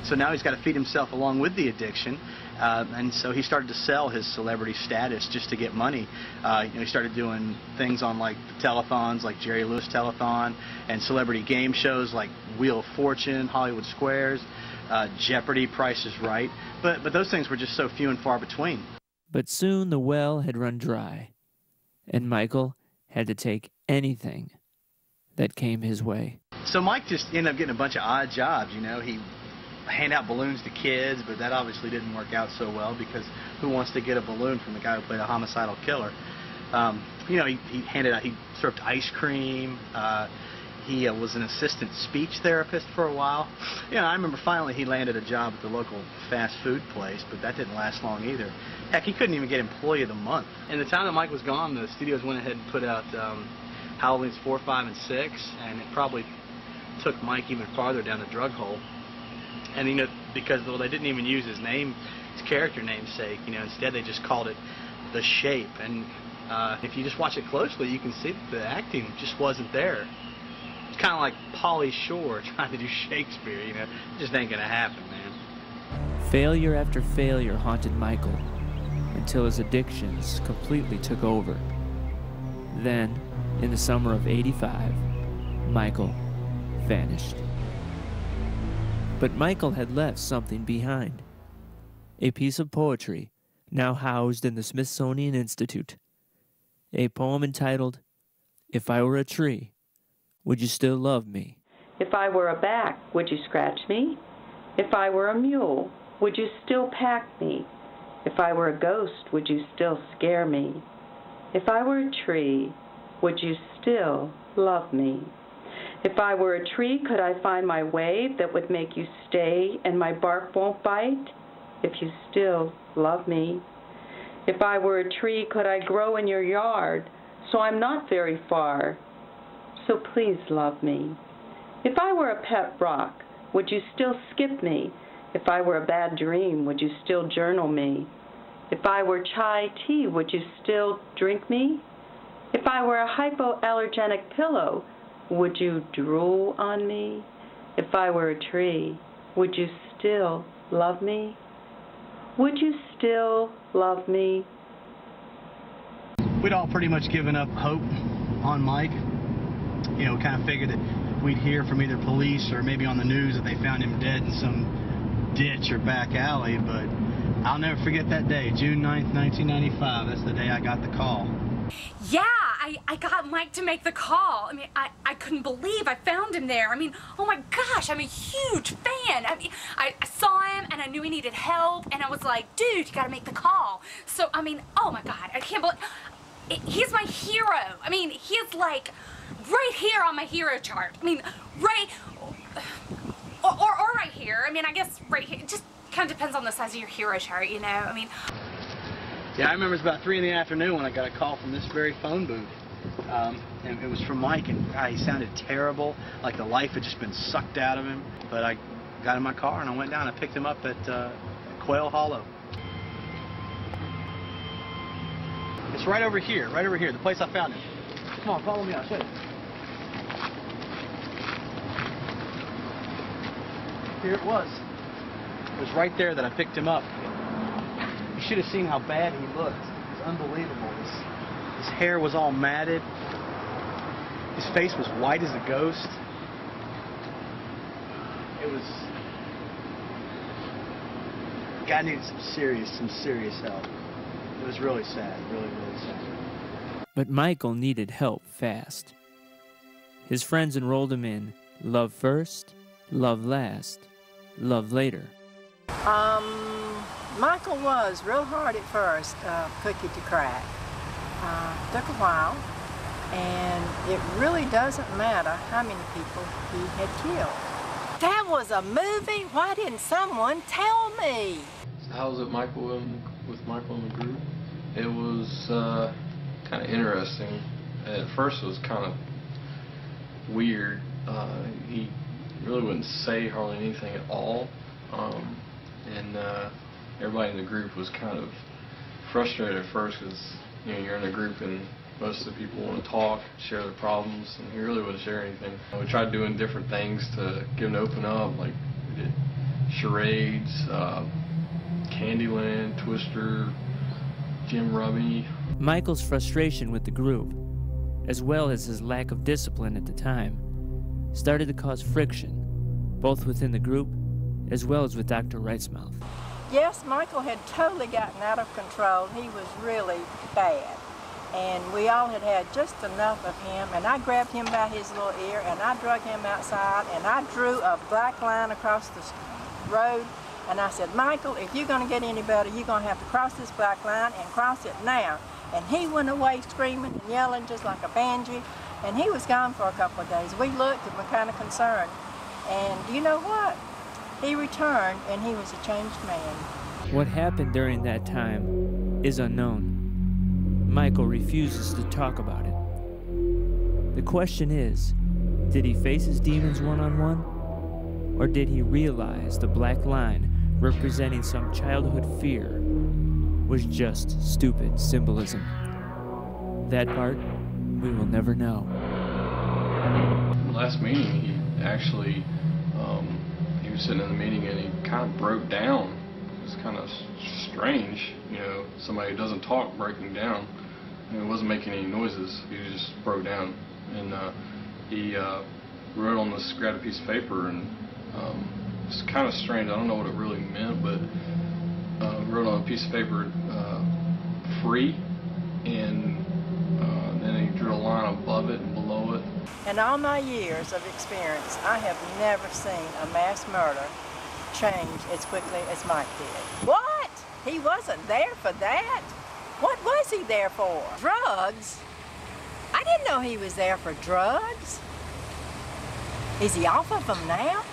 So now he's got to feed himself along with the addiction. And so he started to sell his celebrity status just to get money. He started doing things on like the telethons, like Jerry Lewis Telethon, and celebrity game shows like Wheel of Fortune, Hollywood Squares, Jeopardy, Price is Right. But those things were just so few and far between. But soon the well had run dry, and Michael had to take anything that came his way. So Mike just ended up getting a bunch of odd jobs. He hand out balloons to kids, but that obviously didn't work out so well, because who wants to get a balloon from the guy who played a homicidal killer? He served ice cream. He was an assistant speech therapist for a while. I remember finally he landed a job at the local fast food place, but that didn't last long either. Heck, he couldn't even get Employee of the Month. In the time that Mike was gone, the studios went ahead and put out Halloween's 4, 5, and 6, and it probably took Mike even farther down the drug hole. And because they didn't even use his name, his character namesake, instead they just called it The Shape. And if you just watch it closely, you can see that the acting just wasn't there. It's kind of like Pauly Shore trying to do Shakespeare, It just ain't gonna happen, man. Failure after failure haunted Michael until his addictions completely took over. Then, in the summer of '85, Michael vanished. But Michael had left something behind. A piece of poetry now housed in the Smithsonian Institute. A poem entitled, "If I Were a Tree, Would You Still Love Me?" If I were a back, would you scratch me? If I were a mule, would you still pack me? If I were a ghost, would you still scare me? If I were a tree, would you still love me? If I were a tree, could I find my wave that would make you stay and my bark won't bite? If you still love me. If I were a tree, could I grow in your yard so I'm not very far? So please love me. If I were a pet rock, would you still skip me? If I were a bad dream, would you still journal me? If I were chai tea, would you still drink me? If I were a hypoallergenic pillow, would you drool on me? If I were a tree, would you still love me? Would you still love me? We'd all pretty much given up hope on Mike. Kind of figured that we'd hear from either police or maybe on the news that they found him dead in some ditch or back alley, but I'll never forget that day, June 9th, 1995. That's the day I got the call. Yeah, I got Mike to make the call. I couldn't believe I found him there. Oh my gosh, I'm a huge fan. I saw him and I knew he needed help, and I was like, dude, you gotta make the call. So, oh my God, I can't believe, he's my hero. He's like right here on my hero chart. Right, or right here. I guess right here. It just kind of depends on the size of your hero chart, Yeah, I remember it was about 3 in the afternoon when I got a call from this very phone booth. And it was from Mike, and he sounded terrible, like the life had just been sucked out of him. But I got in my car and I went down and picked him up at Quail Hollow. It's right over here, the place I found him. Come on, follow me, I'll show you. Here it was. It was right there that I picked him up. You should have seen how bad he looked. It was unbelievable. His hair was all matted. His face was white as a ghost. It was... Guy needed some serious help. It was really sad, really, really sad. But Michael needed help fast. His friends enrolled him in Love First, Love Last, Love Later. Michael was real hard at first, cookie to crack. Took a while, and it really doesn't matter how many people he had killed. That was a movie? Why didn't someone tell me? How was it with Michael in the group? It was kind of interesting. At first it was kind of weird. He really wouldn't say hardly anything at all. And everybody in the group was kind of frustrated at first because you're in a group and most of the people want to talk, share their problems, and he really wouldn't share anything. We tried doing different things to get him to open up, like we did charades, Candyland, Twister, Jim Rummy. Michael's frustration with the group, as well as his lack of discipline at the time, started to cause friction, both within the group as well as with Dr. Wrightsmouth. Yes, Michael had totally gotten out of control. He was really bad. And we all had had just enough of him, and I grabbed him by his little ear, and I drug him outside, and I drew a black line across the road, and I said, Michael, if you're going to get any better, you're going to have to cross this black line, and cross it now. And he went away screaming and yelling just like a banshee, and he was gone for a couple of days. We looked and were kind of concerned, and you know what? He returned, and he was a changed man. What happened during that time is unknown. Michael refuses to talk about it. The question is, did he face his demons one-on-one? Or did he realize the black line representing some childhood fear was just stupid symbolism? That part, we will never know. Last meeting, he actually, he was sitting in the meeting and he kind of broke down. It was kind of strange, you know, somebody who doesn't talk breaking down. And he wasn't making any noises. He just broke down. And he wrote on this, grabbed a piece of paper, and it's kind of strange. I don't know what it really meant, but wrote on a piece of paper, free, and then he drew a line above it and below it. In all my years of experience, I have never seen a mass murder change as quickly as Mike did. What? He wasn't there for that? What was he there for? Drugs? I didn't know he was there for drugs. Is he off of them now?